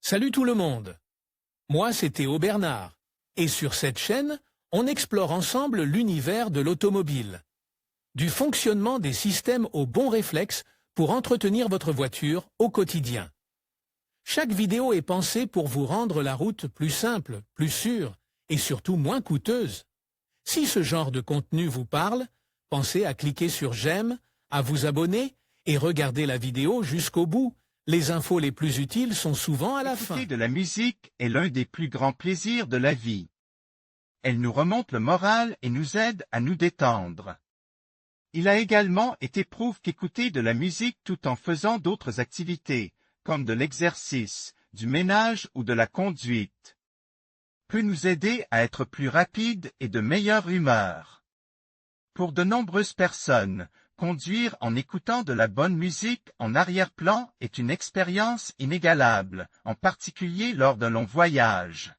Salut tout le monde. Moi, c'est Théo Bernard. Et sur cette chaîne, on explore ensemble l'univers de l'automobile. Du fonctionnement des systèmes aux bons réflexes pour entretenir votre voiture au quotidien. Chaque vidéo est pensée pour vous rendre la route plus simple, plus sûre et surtout moins coûteuse. Si ce genre de contenu vous parle, pensez à cliquer sur j'aime, à vous abonner et regarder la vidéo jusqu'au bout. Les infos les plus utiles sont souvent à la fin. Écouter de la musique est l'un des plus grands plaisirs de la vie. Elle nous remonte le moral et nous aide à nous détendre. Il a également été prouvé qu'écouter de la musique tout en faisant d'autres activités, comme de l'exercice, du ménage ou de la conduite, peut nous aider à être plus rapides et de meilleure humeur. Pour de nombreuses personnes, conduire en écoutant de la bonne musique en arrière-plan est une expérience inégalable, en particulier lors d'un long voyage.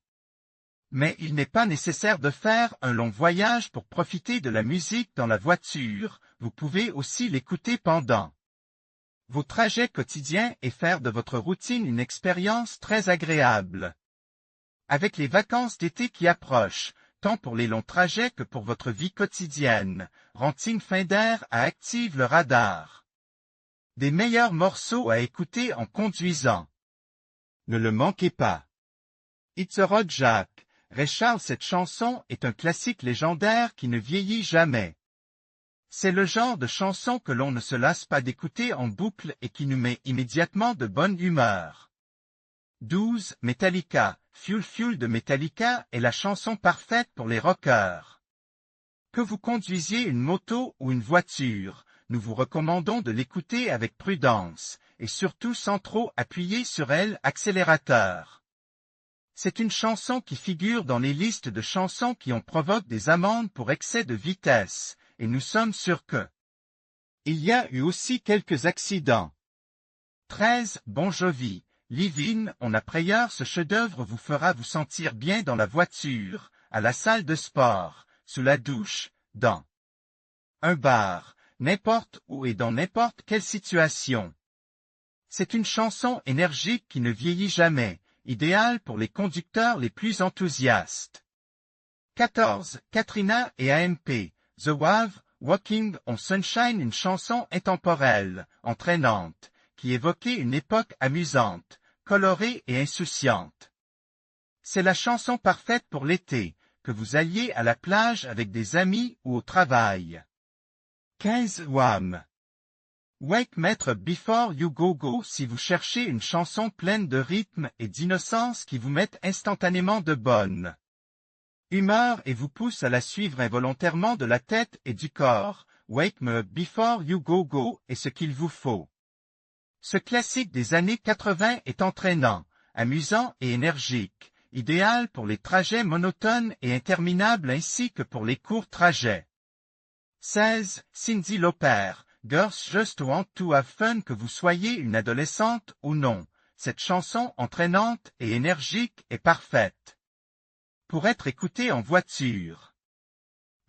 Mais il n'est pas nécessaire de faire un long voyage pour profiter de la musique dans la voiture, vous pouvez aussi l'écouter pendant vos trajets quotidiens et faire de votre routine une expérience très agréable. Avec les vacances d'été qui approchent, tant pour les longs trajets que pour votre vie quotidienne, Ranting Finder a active le radar. Des meilleurs morceaux à écouter en conduisant. Ne le manquez pas. It's a Road Jack. Ray Charles, cette chanson est un classique légendaire qui ne vieillit jamais. C'est le genre de chanson que l'on ne se lasse pas d'écouter en boucle et qui nous met immédiatement de bonne humeur. 12. Metallica. Fuel Fuel de Metallica est la chanson parfaite pour les rockers. Que vous conduisiez une moto ou une voiture, nous vous recommandons de l'écouter avec prudence, et surtout sans trop appuyer sur l'accélérateur. C'est une chanson qui figure dans les listes de chansons qui ont provoqué des amendes pour excès de vitesse, et nous sommes sûrs que il y a eu aussi quelques accidents. 13. Bon Jovi. Live In on a Prayer, ce chef-d'œuvre vous fera vous sentir bien dans la voiture, à la salle de sport, sous la douche, dans un bar, n'importe où et dans n'importe quelle situation. C'est une chanson énergique qui ne vieillit jamais, idéale pour les conducteurs les plus enthousiastes. 14. Katrina et AMP. The Wave, Walking on Sunshine, une chanson intemporelle, entraînante, qui évoquait une époque amusante, colorée et insouciante. C'est la chanson parfaite pour l'été, que vous alliez à la plage avec des amis ou au travail. 15. Wham! Wake Mettre Before You Go Go, si vous cherchez une chanson pleine de rythme et d'innocence qui vous mette instantanément de bonne humeur et vous pousse à la suivre involontairement de la tête et du corps, Wake Me Up Before You Go Go est ce qu'il vous faut. Ce classique des années 80 est entraînant, amusant et énergique, idéal pour les trajets monotones et interminables ainsi que pour les courts trajets. 16. Cyndi Lauper. Girls Just Want to Have Fun, que vous soyez une adolescente ou non, cette chanson entraînante et énergique est parfaite pour être écoutée en voiture.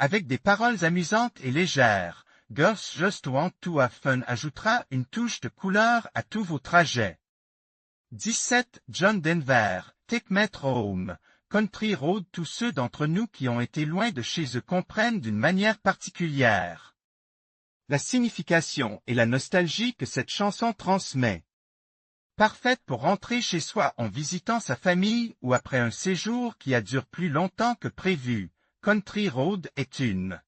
Avec des paroles amusantes et légères, Girls Just Want to Have Fun ajoutera une touche de couleur à tous vos trajets. 17. John Denver. Take Me Home. Country Road. Tous ceux d'entre nous qui ont été loin de chez eux comprennent d'une manière particulière la signification et la nostalgie que cette chanson transmet. Parfaite pour rentrer chez soi en visitant sa famille ou après un séjour qui a duré plus longtemps que prévu, Country Road est une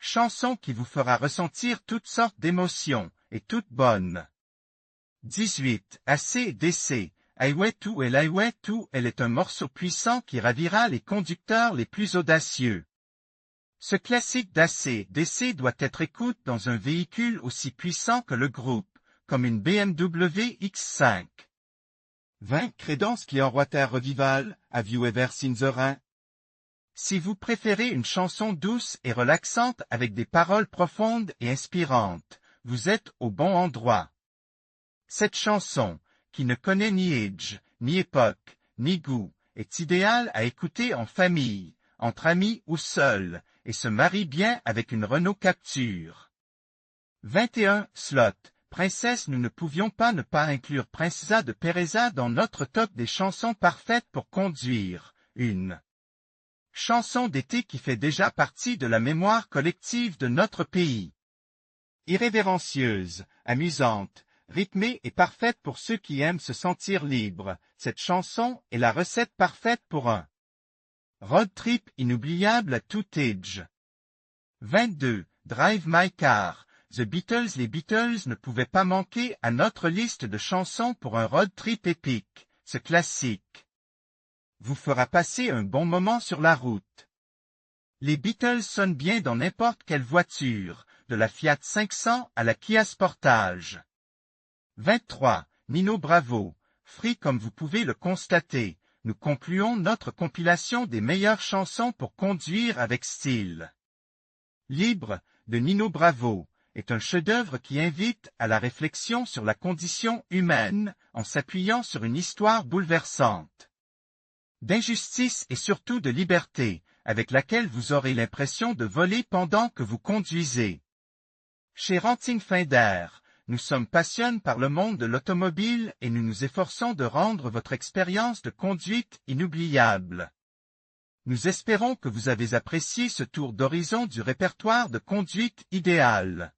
chanson qui vous fera ressentir toutes sortes d'émotions, et toutes bonnes. 18. AC/DC. Highway 2 et Highway 2, elle est un morceau puissant qui ravira les conducteurs les plus audacieux. Ce classique d'AC/DC doit être écouté dans un véhicule aussi puissant que le groupe, comme une BMW X5. 20. Creedence Clearwater Revival. Have You Ever Seen the Rain? Si vous préférez une chanson douce et relaxante avec des paroles profondes et inspirantes, vous êtes au bon endroit. Cette chanson, qui ne connaît ni âge, ni époque, ni goût, est idéale à écouter en famille, entre amis ou seul, et se marie bien avec une Renault Captur. 21. Slot. Princesse, nous ne pouvions pas ne pas inclure Princesa de Pereza dans notre top des chansons parfaites pour conduire, une chanson d'été qui fait déjà partie de la mémoire collective de notre pays. Irrévérencieuse, amusante, rythmée et parfaite pour ceux qui aiment se sentir libres, cette chanson est la recette parfaite pour un road trip inoubliable à tout âge. 22. Drive My Car. The Beatles. Les Beatles ne pouvaient pas manquer à notre liste de chansons pour un road trip épique. Ce classique vous fera passer un bon moment sur la route. Les Beatles sonnent bien dans n'importe quelle voiture, de la Fiat 500 à la Kia Sportage. 23. Nino Bravo. Free comme vous pouvez le constater, nous concluons notre compilation des meilleures chansons pour conduire avec style. Libre, de Nino Bravo, est un chef-d'œuvre qui invite à la réflexion sur la condition humaine en s'appuyant sur une histoire bouleversante d'injustice et surtout de liberté, avec laquelle vous aurez l'impression de voler pendant que vous conduisez. Chez Ranting Finder, nous sommes passionnés par le monde de l'automobile et nous nous efforçons de rendre votre expérience de conduite inoubliable. Nous espérons que vous avez apprécié ce tour d'horizon du répertoire de conduite idéale.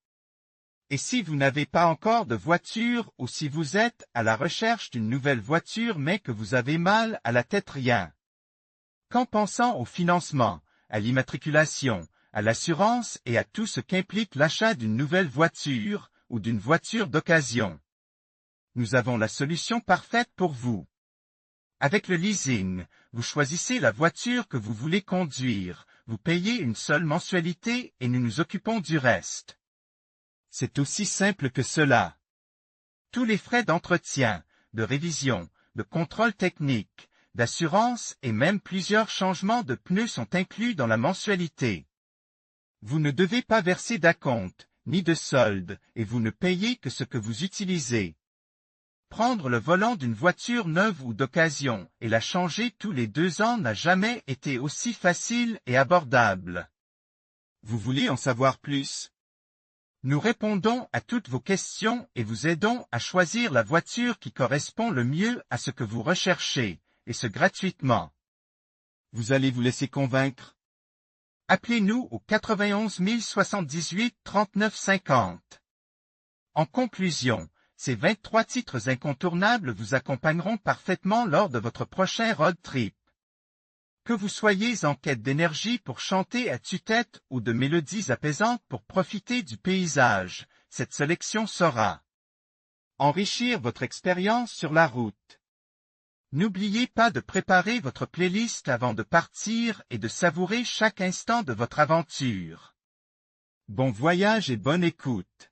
Et si vous n'avez pas encore de voiture ou si vous êtes à la recherche d'une nouvelle voiture mais que vous avez mal à la tête, rien qu'en pensant au financement, à l'immatriculation, à l'assurance et à tout ce qu'implique l'achat d'une nouvelle voiture ou d'une voiture d'occasion, nous avons la solution parfaite pour vous. Avec le leasing, vous choisissez la voiture que vous voulez conduire, vous payez une seule mensualité et nous nous occupons du reste. C'est aussi simple que cela. Tous les frais d'entretien, de révision, de contrôle technique, d'assurance et même plusieurs changements de pneus sont inclus dans la mensualité. Vous ne devez pas verser d'acompte, ni de solde, et vous ne payez que ce que vous utilisez. Prendre le volant d'une voiture neuve ou d'occasion et la changer tous les 2 ans n'a jamais été aussi facile et abordable. Vous voulez en savoir plus? Nous répondons à toutes vos questions et vous aidons à choisir la voiture qui correspond le mieux à ce que vous recherchez, et ce gratuitement. Vous allez vous laisser convaincre? Appelez-nous au 91 078 39 50. En conclusion, ces 23 titres incontournables vous accompagneront parfaitement lors de votre prochain road trip. Que vous soyez en quête d'énergie pour chanter à tue-tête ou de mélodies apaisantes pour profiter du paysage, cette sélection saura enrichir votre expérience sur la route. N'oubliez pas de préparer votre playlist avant de partir et de savourer chaque instant de votre aventure. Bon voyage et bonne écoute.